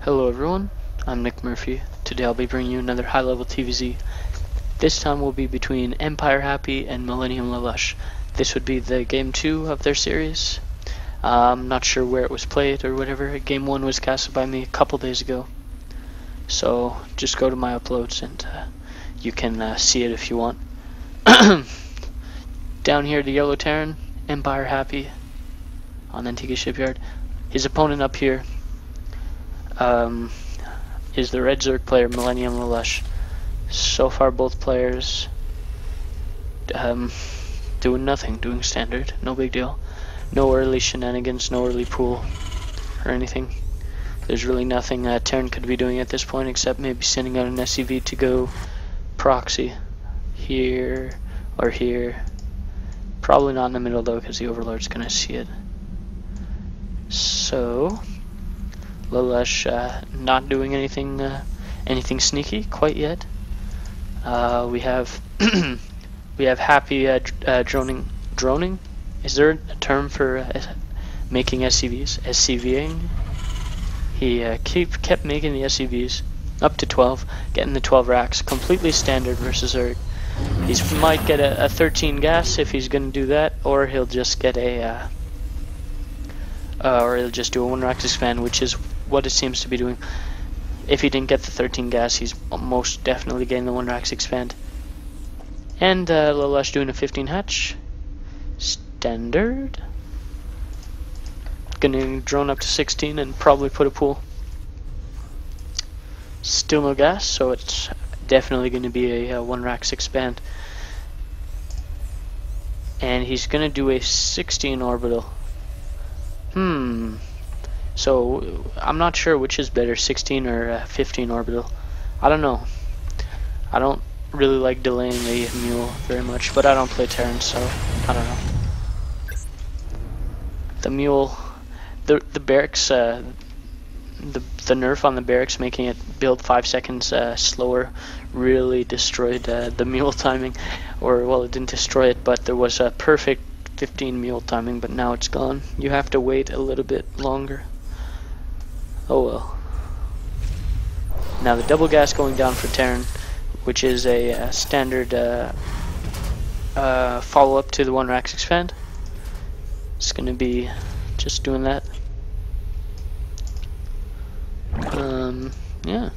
Hello everyone, I'm Nick Murphy. Today I'll be bringing you another high-level TVZ. This time will be between EmpireHappy and Lalush. This would be the game 2 of their series. I'm not sure where it was played or whatever. Game 1 was casted by me a couple days ago. So just go to my uploads and you can see it if you want. Down here, the Yellow Terran, EmpireHappy on Antigua Shipyard. His opponent up here is the Red Zerg player, MillLalush. So far both players doing nothing, doing standard, no big deal. No early shenanigans, no early pool or anything. There's really nothing Terran could be doing at this point except maybe sending out an SCV to go proxy here or here. Probably not in the middle though, because the Overlord's gonna see it. So Lalush not doing anything sneaky quite yet. We have we have Happy droning. Is there a term for making SCVs? SCVing. He kept making the SCVs up to 12, getting the 12 racks, completely standard versus Zerg. He might get a 13 gas if he's gonna do that, or he'll just get a or he'll just do a 1 rack expand, which is what it seems to be doing. If he didn't get the 13 gas, he's most definitely getting the 1 rack expand. And Lalush doing a 15 hatch. Standard. Gonna drone up to 16 and probably put a pool. Still no gas, so it's definitely going to be a 1 rack expand. And he's gonna do a 16 orbital. So I'm not sure which is better, 16 or 15 orbital. I don't know. I don't really like delaying the mule very much, but I don't play Terran, so I don't know. The mule, the barracks, the nerf on the barracks, making it build 5 seconds slower, really destroyed the mule timing. Or well, it didn't destroy it, but there was a perfect 15 mule timing, but now it's gone. You have to wait a little bit longer. Oh well. Now the double gas going down for Terran, which is a standard follow-up to the 1 rack expand. It's gonna be just doing that. Yeah.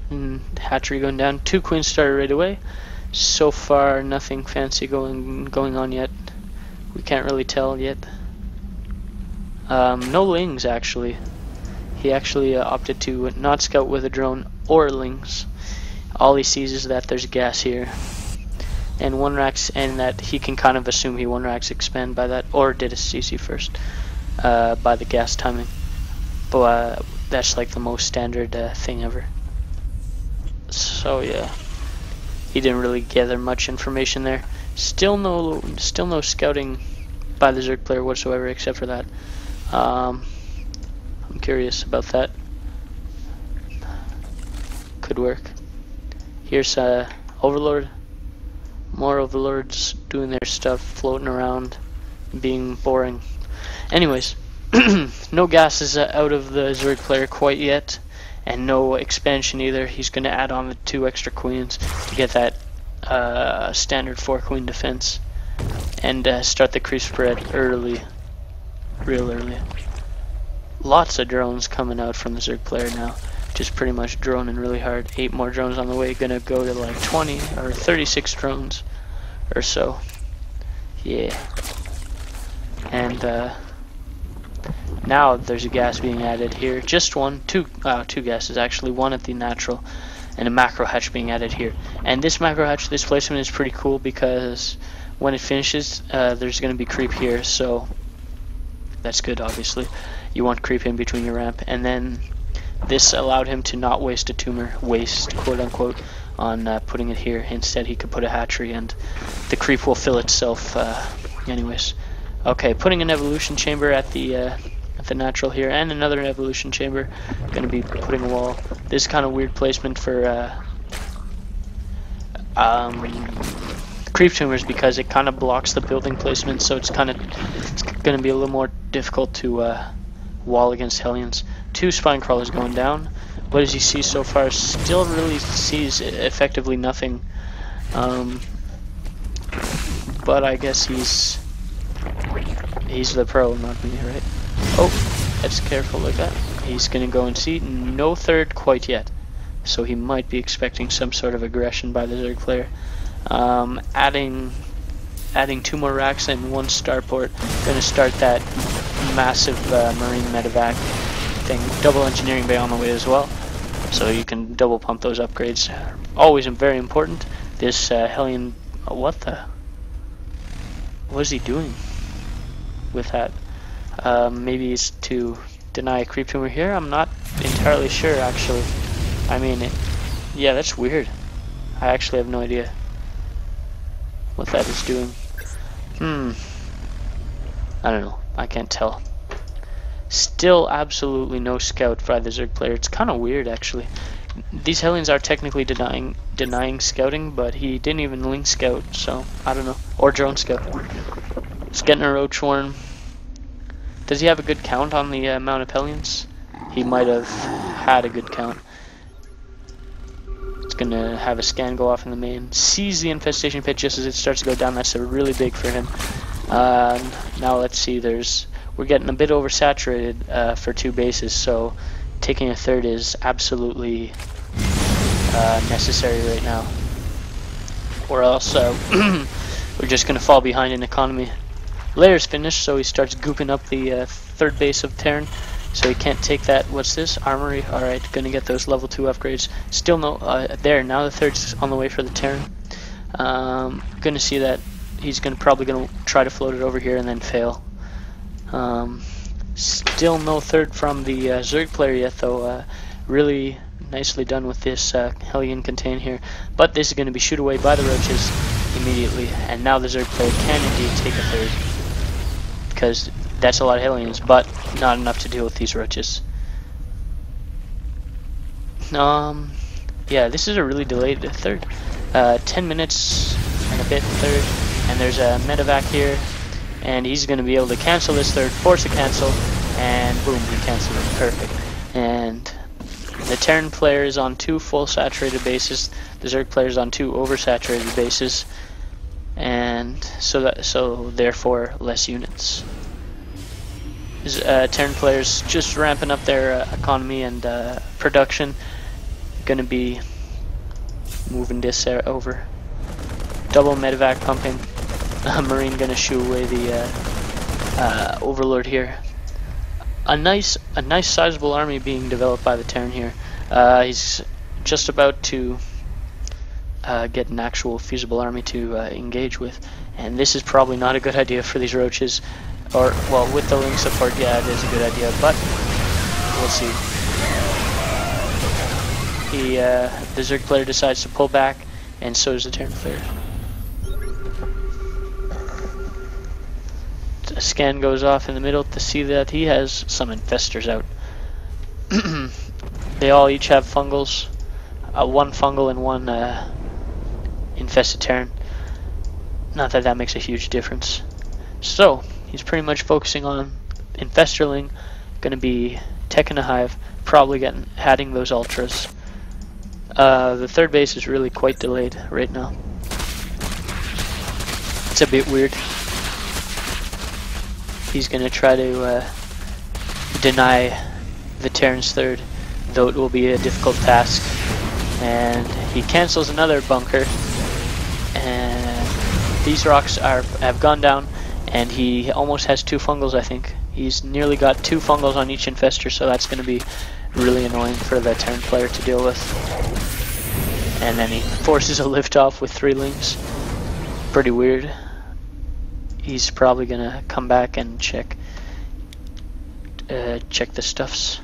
And hatchery going down. 2 queens started right away. So far, nothing fancy going on yet. We can't really tell yet. No lings actually. He actually opted to not scout with a drone or lings. All he sees is that there's gas here, and 1 racks, and that he can kind of assume he 1 racks expand by that, or did a CC first by the gas timing. But that's like the most standard thing ever. So yeah, he didn't really gather much information there. Still no scouting by the Zerg player whatsoever, except for that. I'm curious about that. Could work. Here's Overlord. More Overlords doing their stuff, floating around, being boring. Anyways, no gas is out of the Zerg player quite yet, and no expansion either. He's going to add on the 2 extra queens to get that standard 4 queen defense, and start the creep spread early, real early. Lots of drones coming out from the Zerg player now, just pretty much droning really hard. 8 more drones on the way, gonna go to like 20 or 36 drones or so. Yeah. And now there's a gas being added here. Just two gases actually. 1 at the natural, and a macro hatch being added here. And this macro hatch, this placement is pretty cool because when it finishes, there's gonna be creep here, so that's good. Obviously, you want creep in between your ramp, and then this allowed him to not waste a tumor, quote unquote, on putting it here. Instead, he could put a hatchery, and the creep will fill itself. Anyways, okay, putting an evolution chamber at the natural here, and another evolution chamber. Going to be putting a wall. This is kind of weird placement for creep tumors because it kind of blocks the building placement, so it's going to be a little more difficult to wall against hellions. 2 spine crawlers going down. What does he see so far? Still really sees effectively nothing. But I guess he's the pro, not me, right? Oh, let's careful like that. He's gonna go and see. No third quite yet. So he might be expecting some sort of aggression by the Zerg player. Adding 2 more racks and 1 starport. Gonna start that massive marine medevac thing. Double engineering bay on the way as well. So you can double pump those upgrades. Always very important. This hellion, what is he doing with that? Maybe it's to deny a creep tumor here. I'm not entirely sure actually. I mean, yeah, that's weird. I actually have no idea what that is doing. I don't know. I can't tell. Still absolutely no scout by the Zerg player. It's kind of weird actually. These hellions are technically denying scouting, but he didn't even link scout, so I don't know. Or drone scout. He's getting a roach worm. Does he have a good count on the amount of hellions? He might have had a good count. It's gonna have a scan go off in the main. Sees the infestation pit just as it starts to go down. That's really big for him. Now let's see. We're getting a bit oversaturated for 2 bases, so taking a third is absolutely necessary right now. Or else we're just gonna fall behind in economy. Layer's finished, so he starts gooping up the 3rd base of Terran. So he can't take that. What's this? Armory. Alright, gonna get those level 2 upgrades. Still no, there, now the 3rd's on the way for the Terran. Gonna see that he's probably gonna try to float it over here and then fail. Still no 3rd from the Zerg player yet though. Really nicely done with this Hellion contain here. But this is gonna be shoot away by the roaches immediately. And now the Zerg player can indeed take a 3rd. Because that's a lot of Hellions, but not enough to deal with these roaches. Yeah, this is a really delayed 3rd. 10 minutes and a bit 3rd, and there's a medevac here, and he's going to be able to cancel this 3rd, force a cancel, and boom, he canceled it. Perfect. And the Terran player is on 2 full saturated bases, the Zerg player is on 2 oversaturated bases, and so therefore less units. Terran players just ramping up their economy and production. Gonna be moving this over. Double medevac pumping. Marine gonna shoo away the overlord here. A nice sizable army being developed by the Terran here. He's just about to get an actual feasible army to engage with, and this is probably not a good idea for these roaches. Or, well, with the link support, yeah, it is a good idea, but we'll see. The Zerg player decides to pull back, and so does the Terran player. A scan goes off in the middle to see that he has some infestors out. They all each have fungals, 1 fungal and 1 infested Terran. Not that that makes a huge difference. So he's pretty much focusing on infesterling, going to be teching a hive, probably adding those ultras. The 3rd base is really quite delayed right now. It's a bit weird. He's going to try to deny the Terran's 3rd, though it will be a difficult task. And he cancels another bunker, and these rocks have gone down. And he almost has 2 fungals, I think. He's nearly got 2 fungals on each infestor, so that's going to be really annoying for the Terran player to deal with. And then he forces a lift off with 3 links. Pretty weird. He's probably going to come back and check the stuffs.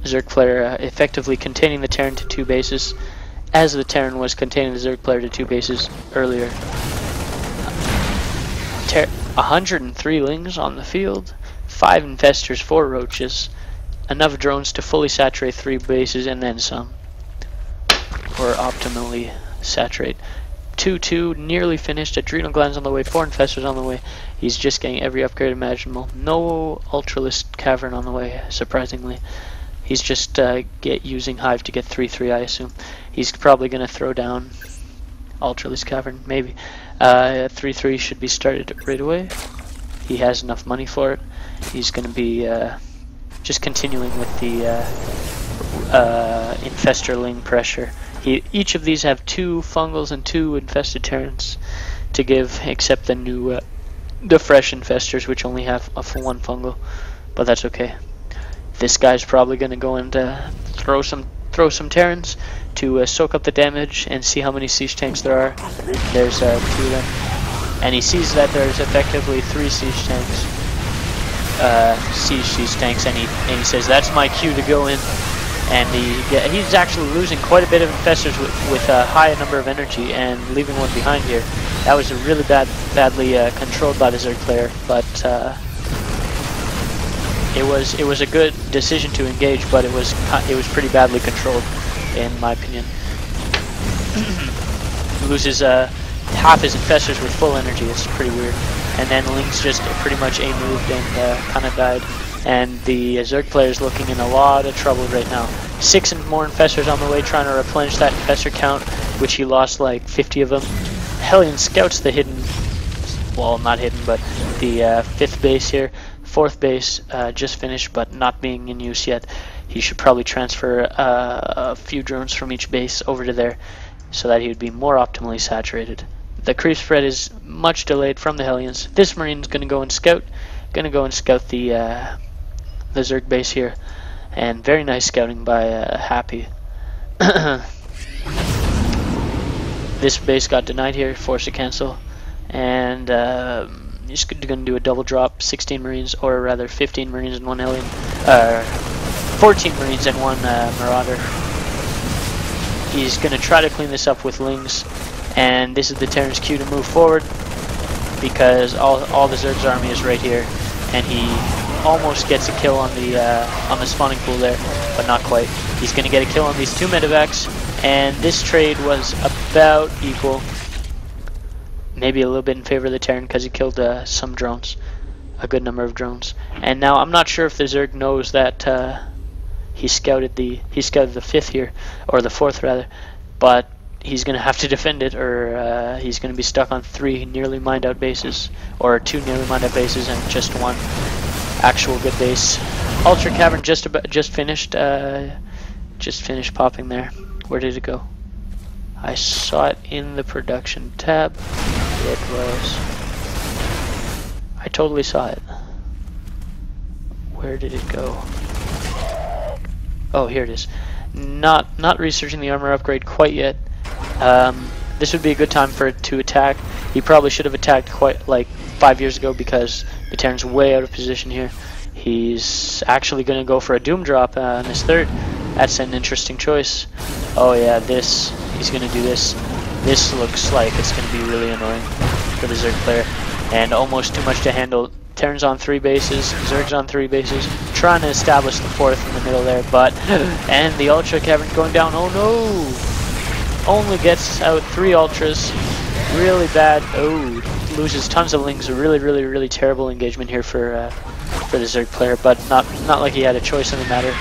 Zerg player effectively containing the Terran to 2 bases, as the Terran was containing the Zerg player to 2 bases earlier. 103 lings on the field, 5 infestors, 4 roaches, enough drones to fully saturate 3 bases and then some, or optimally saturate. 2-2, nearly finished. Adrenal glands on the way, 4 infestors on the way. He's just getting every upgrade imaginable. No Ultralisk Cavern on the way, surprisingly. He's just using Hive to get 3-3, I assume. He's probably going to throw down Ultralisk Cavern, maybe. 3-3 should be started right away. He has enough money for it. He's going to be just continuing with the Infesterling pressure. Each of these have 2 fungals and 2 infested Terrans to give, except the new, the fresh infestors, which only have 1 fungal, but that's okay. This guy's probably going to go and throw some Terrans to soak up the damage and see how many siege tanks there are. There's 2 of them, and he sees that there's effectively 3 siege tanks, siege tanks, and he says that's my cue to go in. And he's actually losing quite a bit of infestors with a high number of energy and leaving one behind here. That was a really badly controlled by the Zerg player, but it was a good decision to engage, but it was pretty badly controlled, in my opinion. He loses half his infestors with full energy. It's pretty weird. And then Ling's just pretty much A-moved and kind of died. And the Zerg player is looking in a lot of trouble right now. 6 and more infestors on the way, trying to replenish that infestor count, which he lost like 50 of them. Hellion scouts the hidden, well, not hidden, but the 5th base here. 4th base just finished, but not being in use yet. He should probably transfer a few drones from each base over to there, so that he would be more optimally saturated. The creep spread is much delayed from the Hellions. This Marine's going to go and scout. The Zerg base here, and very nice scouting by Happy. This base got denied here, forced to cancel, and he's going to do a double drop, 16 Marines, or rather 15 Marines and 1 Hellion, 14 Marines and 1 Marauder. He's going to try to clean this up with Lings, and this is the Terran's cue to move forward, because all the Zerg's army is right here, and he almost gets a kill on the spawning pool there, but not quite. He's going to get a kill on these 2 medevacs, and this trade was about equal. Maybe a little bit in favor of the Terran because he killed some drones, a good number of drones. And now I'm not sure if the Zerg knows that he scouted the 5th here, or the 4th rather, but he's going to have to defend it, or he's going to be stuck on 3 nearly mined out bases, or 2 nearly mined out bases and just 1 actual good base. Ultra Cavern just finished popping there. Where did it go? I saw it in the production tab. It was. I totally saw it. Where did it go? Oh, here it is. Not researching the armor upgrade quite yet. This would be a good time for it to attack. He probably should have attacked quite like 5 years ago, because the Terran's way out of position here. He's actually going to go for a Doom drop on his 3rd. That's an interesting choice. Oh yeah, he's going to do this. This looks like it's going to be really annoying for the Zerg player, and almost too much to handle. Terran's on 3 bases, Zerg's on 3 bases, trying to establish the 4th in the middle there, but and the Ultra Cavern's going down. Oh no! Only gets out 3 Ultras. Really bad. Oh, loses tons of Lings. A really terrible engagement here for the Zerg player, but not like he had a choice in the matter.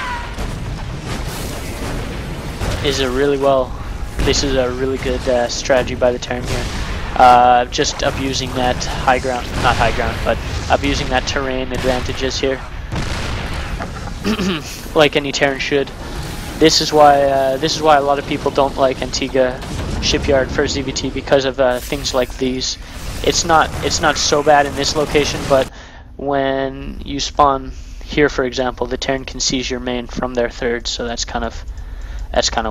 This is a really good strategy by the Terran here. Just abusing that not high ground, but abusing that terrain advantages here, like any Terran should. This is why a lot of people don't like Antigua Shipyard for ZVT, because of things like these. It's not so bad in this location, but when you spawn here, for example, the Terran can seize your main from their 3rd, so that's kind of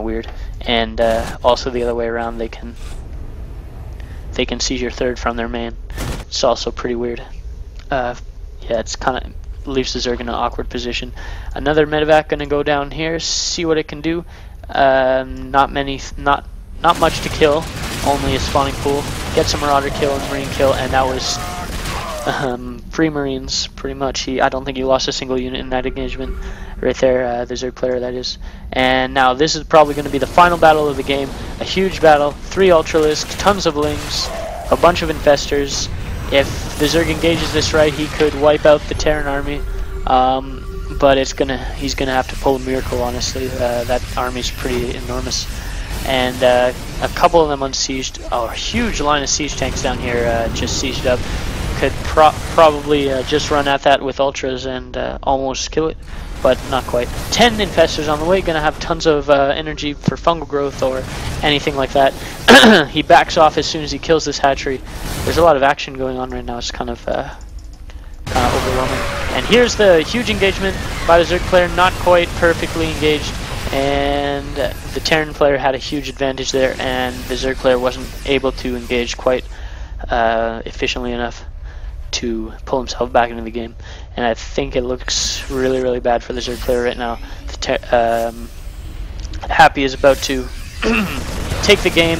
weird. And also the other way around, they can seize your 3rd from their main. It's also pretty weird. Yeah, it's kind of leaves the Zerg in an awkward position. Another medevac gonna go down here, see what it can do. Not much to kill, only a spawning pool. Gets a Marauder kill and Marine kill, and that was free Marines, pretty much. I don't think he lost a single unit in that engagement. Right there, the Zerg player, that is. And now this is probably going to be the final battle of the game. A huge battle, 3 Ultralisks, tons of Lings, a bunch of Infestors. If the Zerg engages this right, he could wipe out the Terran army. But he's gonna have to pull a miracle, honestly. That army's pretty enormous. And a couple of them unsieged. Oh, a huge line of siege tanks down here just sieged up. Could probably just run at that with ultras and almost kill it, but not quite. 10 infestors on the way, gonna have tons of energy for fungal growth or anything like that. He backs off as soon as he kills this hatchery. There's a lot of action going on right now. It's kind of overwhelming. And here's the huge engagement by the Zerg player, not quite perfectly engaged. And the Terran player had a huge advantage there, and the Zerg player wasn't able to engage quite efficiently enough to pull himself back into the game. And I think it looks really, really bad for the Zerg player right now. Happy is about to take the game.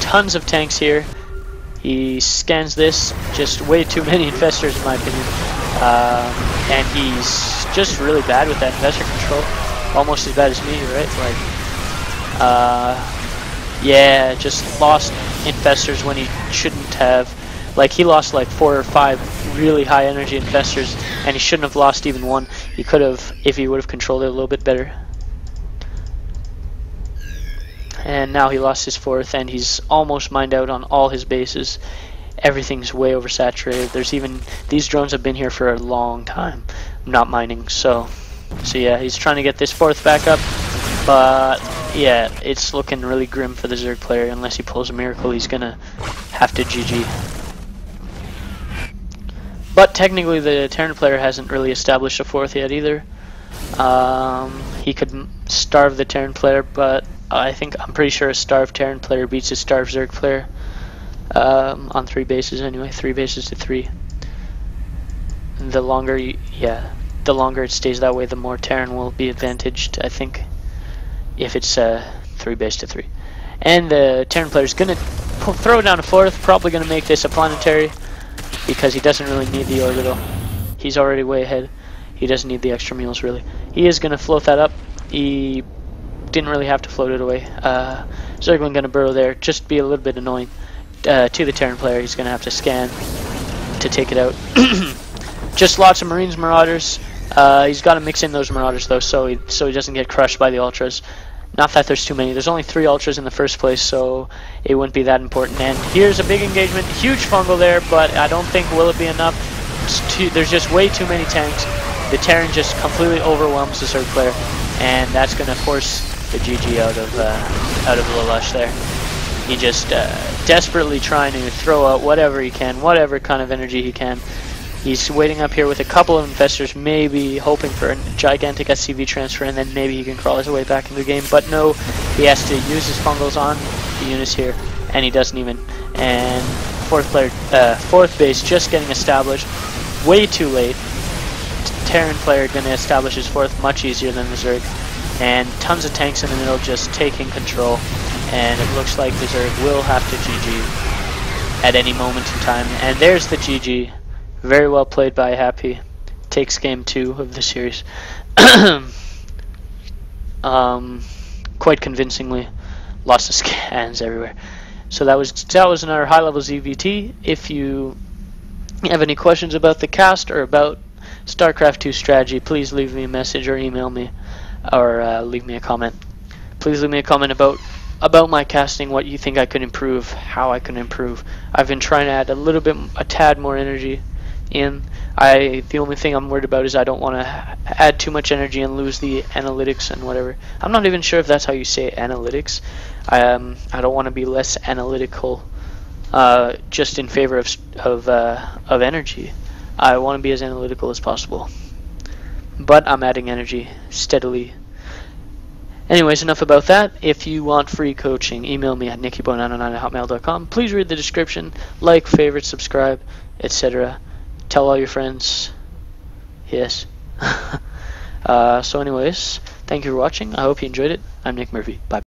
Tons of tanks here. He scans this, just way too many infestors in my opinion. And he's just really bad with that infestor control. Almost as bad as me, right? Like, yeah, just lost infestors when he shouldn't have. Like, he lost like 4 or 5 really high energy infestors, and he shouldn't have lost even one. He could have, if he would have controlled it a little bit better. And now he lost his 4th, and he's almost mined out on all his bases. Everything's way oversaturated. There's even, these drones have been here for a long time, not mining. So yeah, he's trying to get this 4th back up, but yeah, it's looking really grim for the Zerg player. Unless he pulls a miracle, he's gonna have to GG. But technically the Terran player hasn't really established a 4th yet either. He could starve the Terran player, but I'm pretty sure a starved Terran player beats a starved Zerg player on 3 bases anyway, 3 bases to 3. The longer it stays that way, the more Terran will be advantaged, I think, if it's 3 base to 3. And the Terran player is gonna throw down a 4th, probably gonna make this a planetary, because he doesn't really need the orbital. He's already way ahead. He doesn't need the extra mules really. He is gonna float that up. He didn't really have to float it away. Zergling gonna burrow there, just be a little bit annoying to the Terran player. He's gonna have to scan to take it out. Just lots of Marines, Marauders. He's got to mix in those Marauders though, so he doesn't get crushed by the Ultras. Not that there's too many. There's only 3 Ultras in the first place, so it wouldn't be that important. And here's a big engagement, huge fungal there, but I don't think will it be enough. There's just way too many tanks. The Terran just completely overwhelms the Zerg player, and that's going to force the GG out of Lalush there. He just desperately trying to throw out whatever he can, whatever kind of energy he can. He's waiting up here with a couple of infestors, maybe hoping for a gigantic SCV transfer, and then maybe he can crawl his way back into the game. But no, he has to use his fungals on the units here, and he doesn't even. And 4th base just getting established, way too late. Terran player gonna establish his 4th much easier than the Zerg, and tons of tanks in the middle just taking control. And it looks like the Zerg will have to GG at any moment in time. And there's the GG. Very well played by Happy. Takes game 2 of the series. Quite convincingly. Lots of scans everywhere. So that was another high level ZVT. If you have any questions about the cast or about StarCraft 2 strategy, please leave me a message or email me, or leave me a comment. Please leave me a comment about my casting, what you think I could improve, how I can improve. I've been trying to add a tad more energy in. The only thing I'm worried about is I don't want to add too much energy and lose the analytics and whatever. I'm not even sure if that's how you say analytics. I don't want to be less analytical, just in favor of energy. I want to be as analytical as possible, but I'm adding energy steadily. Anyways, enough about that. If you want free coaching, email me at nickyboy909@hotmail.com. Please read the description, like, favorite, subscribe, etc. Tell all your friends. Yes. So anyways, thank you for watching. I hope you enjoyed it. I'm Nick Murphy. Bye.